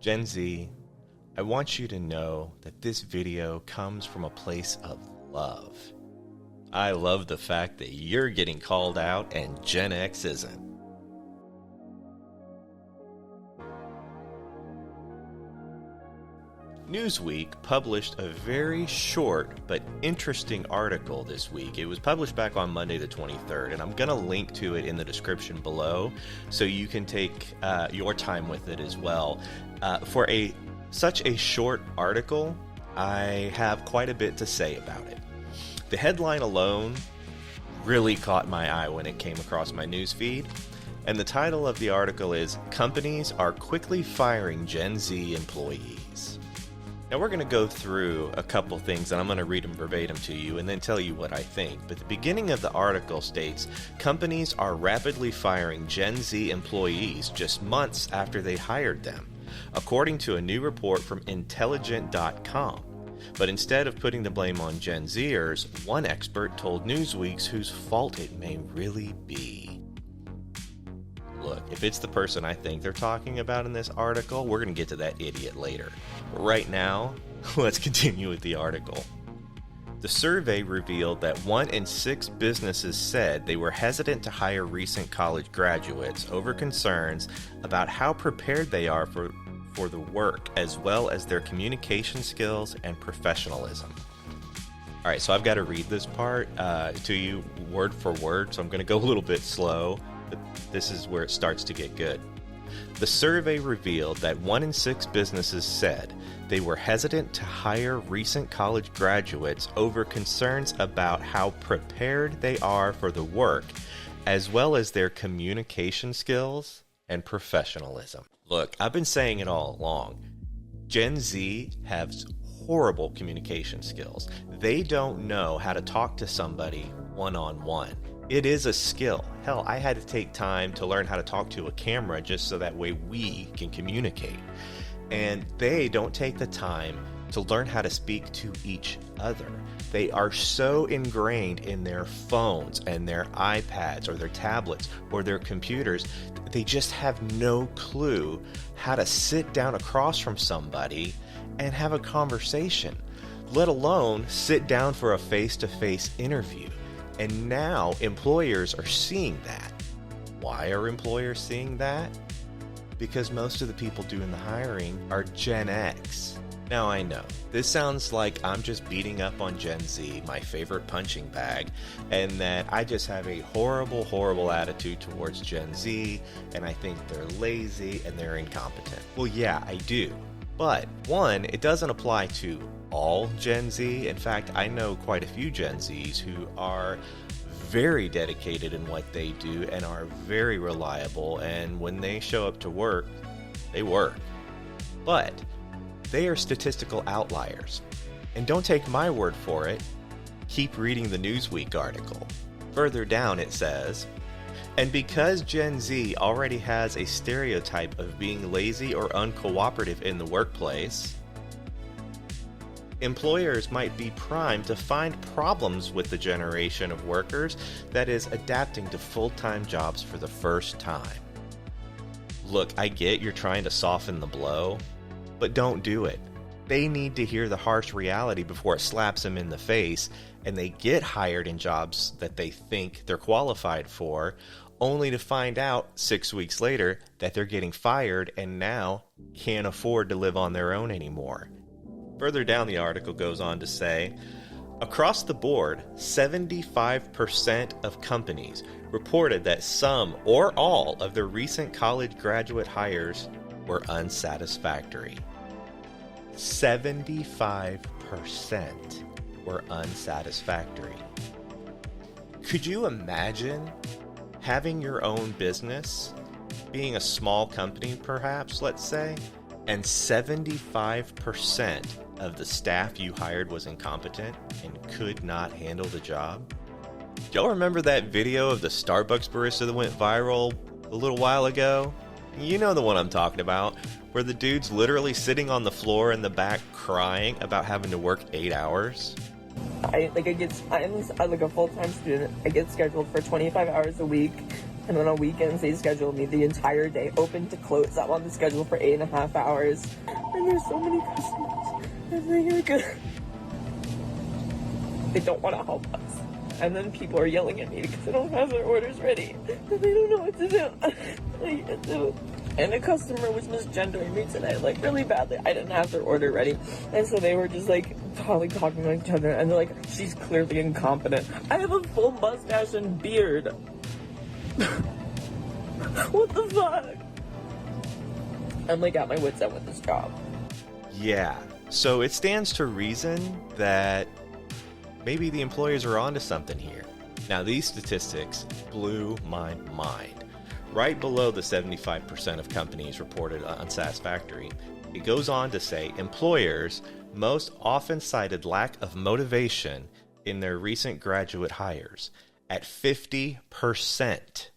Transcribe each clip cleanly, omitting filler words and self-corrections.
Gen Z, I want you to know that this video comes from a place of love. I love the fact that you're getting called out and Gen X isn't. Newsweek published a very short but interesting article this week. It was published back on Monday the 23rd, and I'm going to link to it in the description below so you can take your time with it as well. For such a short article, I have quite a bit to say about it. The headline alone really caught my eye when it came across my newsfeed, and the title of the article is "Companies Are Quickly Firing Gen Z Employees." Now we're going to go through a couple things, and I'm going to read them verbatim to you and then tell you what I think. But the beginning of the article states, companies are rapidly firing Gen Z employees just months after they hired them, according to a new report from Intelligent.com. But instead of putting the blame on Gen Zers, one expert told Newsweek's whose fault it may really be. Look, if it's the person I think they're talking about in this article, we're going to get to that idiot later. But right now, let's continue with the article. The survey revealed that 1 in 6 businesses said they were hesitant to hire recent college graduates over concerns about how prepared they are for the work, as well as their communication skills and professionalism. All right, so I've got to read this part to you word for word, so I'm going to go a little bit slow. But this is where it starts to get good. The survey revealed that 1 in 6 businesses said they were hesitant to hire recent college graduates over concerns about how prepared they are for the work, as well as their communication skills and professionalism. Look, I've been saying it all along. Gen Z has horrible communication skills. They don't know how to talk to somebody one-on-one. It is a skill. Hell, I had to take time to learn how to talk to a camera just so that way we can communicate. And they don't take the time to learn how to speak to each other. They are so ingrained in their phones and their iPads or their tablets or their computers, they just have no clue how to sit down across from somebody and have a conversation, let alone sit down for a face-to-face interview. And now employers are seeing that. Why are employers seeing that? Because most of the people doing the hiring are Gen X. Now I know, this sounds like I'm just beating up on Gen Z, my favorite punching bag, and that I just have a horrible, horrible attitude towards Gen Z, and I think they're lazy and they're incompetent. Well, yeah, I do. But, one, it doesn't apply to all Gen Z. In fact, I know quite a few Gen Zs who are very dedicated in what they do and are very reliable, and when they show up to work, they work. But they are statistical outliers. And don't take my word for it. Keep reading the Newsweek article. Further down it says, and because Gen Z already has a stereotype of being lazy or uncooperative in the workplace, employers might be primed to find problems with the generation of workers that is adapting to full-time jobs for the first time. Look, I get you're trying to soften the blow, but don't do it. They need to hear the harsh reality before it slaps them in the face, and they get hired in jobs that they think they're qualified for, only to find out 6 weeks later that they're getting fired and now can't afford to live on their own anymore. Further down the article goes on to say, across the board, 75% of companies reported that some or all of their recent college graduate hires were unsatisfactory. 75% were unsatisfactory. Could you imagine having your own business, being a small company perhaps, let's say, and 75% of the staff you hired was incompetent and could not handle the job? Y'all remember that video of the Starbucks barista that went viral a little while ago? You know the one I'm talking about, where the dude's literally sitting on the floor in the back crying about having to work 8 hours. I'm like a full-time student. I get scheduled for 25 hours a week. And then on weekends, they schedule me the entire day, open to close. I'm on the schedule for 8.5 hours. And there's so many customers. And they don't want to help us. And then people are yelling at me because they don't have their orders ready. And they don't know what to do. And a customer was misgendering me today, like, really badly. I didn't have their order ready. And so they were just, like, talking to each other. And they're like, she's clearly incompetent. I have a full mustache and beard. What the fuck? I'm, like, at my wit's end with this job. Yeah. So it stands to reason that maybe the employers are onto something here. Now, these statistics blew my mind. Right below the 75% of companies reported unsatisfactory, it goes on to say employers most often cited lack of motivation in their recent graduate hires at 50%,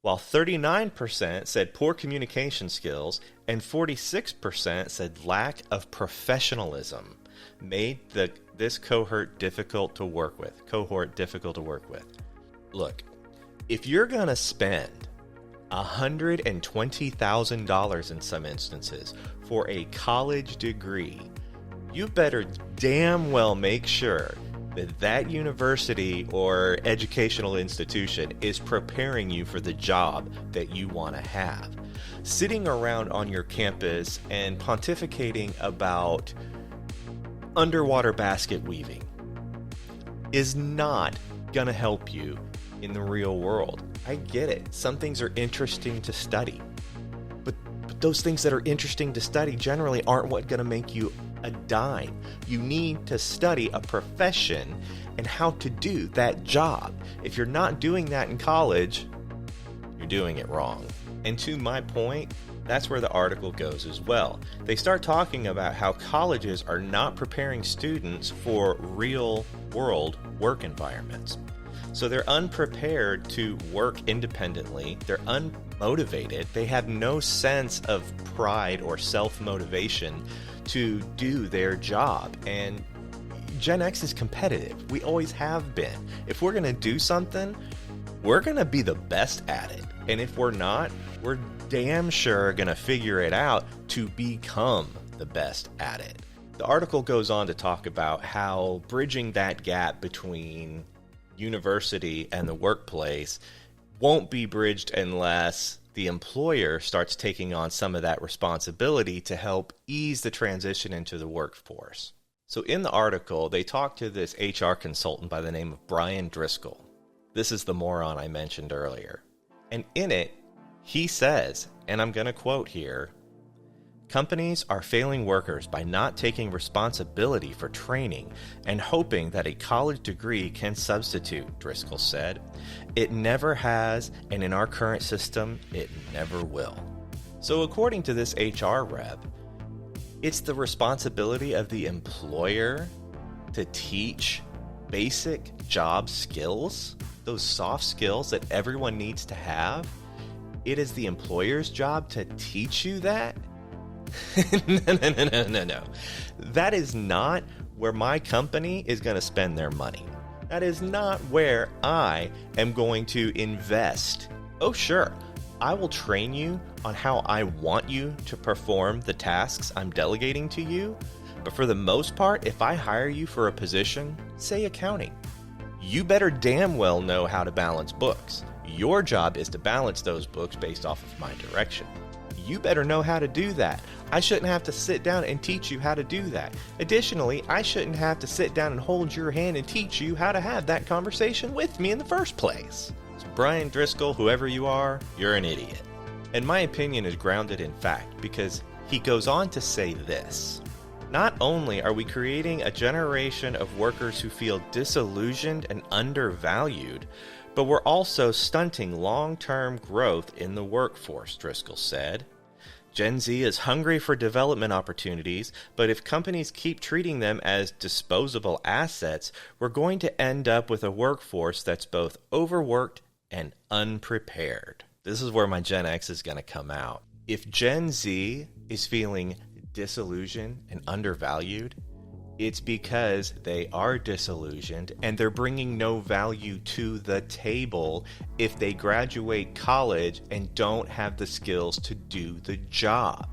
while 39% said poor communication skills and 46% said lack of professionalism made this cohort difficult to work with. Look, if you're going to spend $120,000 in some instances for a college degree, you better damn well make sure that that university or educational institution is preparing you for the job that you want to have. Sitting around on your campus and pontificating about underwater basket weaving is not going to help you in the real world. I get it. Some things are interesting to study. But those things that are interesting to study generally aren't what's going to make you a dime. You need to study a profession and how to do that job. If you're not doing that in college, you're doing it wrong. And to my point, that's where the article goes as well. They start talking about how colleges are not preparing students for real world work environments. So they're unprepared to work independently. They're unmotivated. They have no sense of pride or self-motivation to do their job. And Gen X is competitive. We always have been. If we're going to do something, we're going to be the best at it. And if we're not, we're damn sure going to figure it out to become the best at it. The article goes on to talk about how bridging that gap between university and the workplace won't be bridged unless the employer starts taking on some of that responsibility to help ease the transition into the workforce. So in the article, they talk to this HR consultant by the name of Brian Driscoll. This is the moron I mentioned earlier. And in it, he says, and I'm going to quote here, "Companies are failing workers by not taking responsibility for training and hoping that a college degree can substitute," Driscoll said. "It never has, and in our current system, it never will." So according to this HR rep, it's the responsibility of the employer to teach basic job skills, those soft skills that everyone needs to have. It is the employer's job to teach you that? No. That is not where my company is going to spend their money. That is not where I am going to invest. Oh, sure, I will train you on how I want you to perform the tasks I'm delegating to you. But for the most part, if I hire you for a position, say accounting, you better damn well know how to balance books. Your job is to balance those books based off of my direction. You better know how to do that. I shouldn't have to sit down and teach you how to do that. Additionally, I shouldn't have to sit down and hold your hand and teach you how to have that conversation with me in the first place. So Brian Driscoll, whoever you are, you're an idiot. And my opinion is grounded in fact, because he goes on to say this: "Not only are we creating a generation of workers who feel disillusioned and undervalued, but we're also stunting long-term growth in the workforce," Driscoll said. "Gen Z is hungry for development opportunities, but if companies keep treating them as disposable assets, we're going to end up with a workforce that's both overworked and unprepared." This is where my Gen X is going to come out. If Gen Z is feeling disillusioned and undervalued, It's because they are disillusioned and they're bringing no value to the table if they graduate college and don't have the skills to do the job.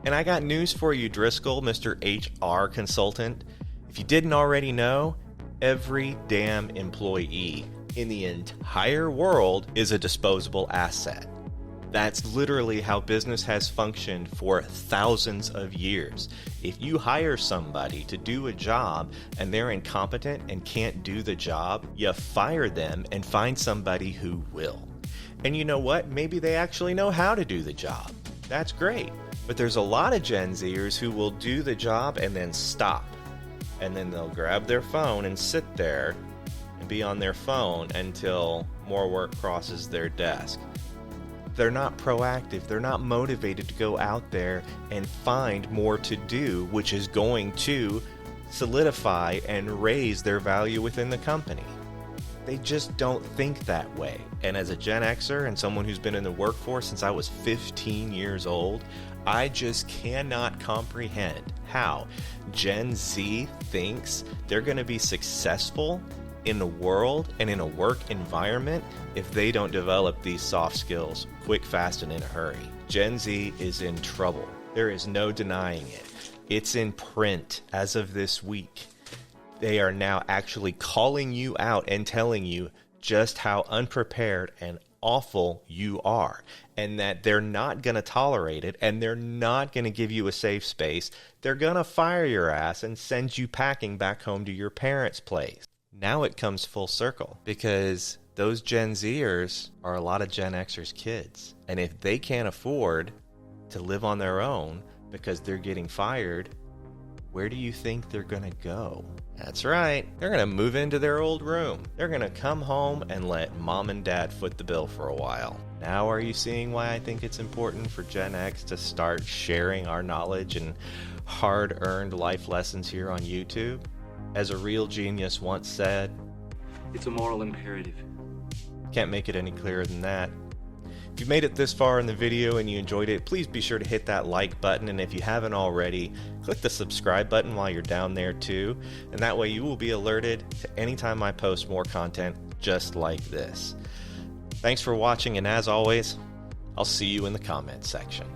And I got news for you, Driscoll, Mr. HR consultant. If you didn't already know, every damn employee in the entire world is a disposable asset. That's literally how business has functioned for thousands of years. If you hire somebody to do a job and they're incompetent and can't do the job, you fire them and find somebody who will. And you know what? Maybe they actually know how to do the job. That's great. But there's a lot of Gen Zers who will do the job and then stop. And then they'll grab their phone and sit there and be on their phone until more work crosses their desk. They're not proactive. They're not motivated to go out there and find more to do, which is going to solidify and raise their value within the company. They just don't think that way. And as a Gen Xer and someone who's been in the workforce since I was 15 years old, I just cannot comprehend how Gen Z thinks they're going to be successful in the world and in a work environment if they don't develop these soft skills quick, fast, and in a hurry. Gen Z is in trouble. There is no denying it. It's in print as of this week. They are now actually calling you out and telling you just how unprepared and awful you are, and that they're not going to tolerate it, and they're not going to give you a safe space. They're going to fire your ass and send you packing back home to your parents' place. Now it comes full circle, because those Gen Zers are a lot of Gen Xers' kids. And if they can't afford to live on their own because they're getting fired, where do you think they're going to go? That's right. They're going to move into their old room. They're going to come home and let mom and dad foot the bill for a while. Now are you seeing why I think it's important for Gen X to start sharing our knowledge and hard-earned life lessons here on YouTube? As a real genius once said, it's a moral imperative. Can't make it any clearer than that. If you made it this far in the video and you enjoyed it, please be sure to hit that like button, and if you haven't already, click the subscribe button while you're down there too, and that way you will be alerted to anytime I post more content just like this. Thanks for watching, and as always, I'll see you in the comments section.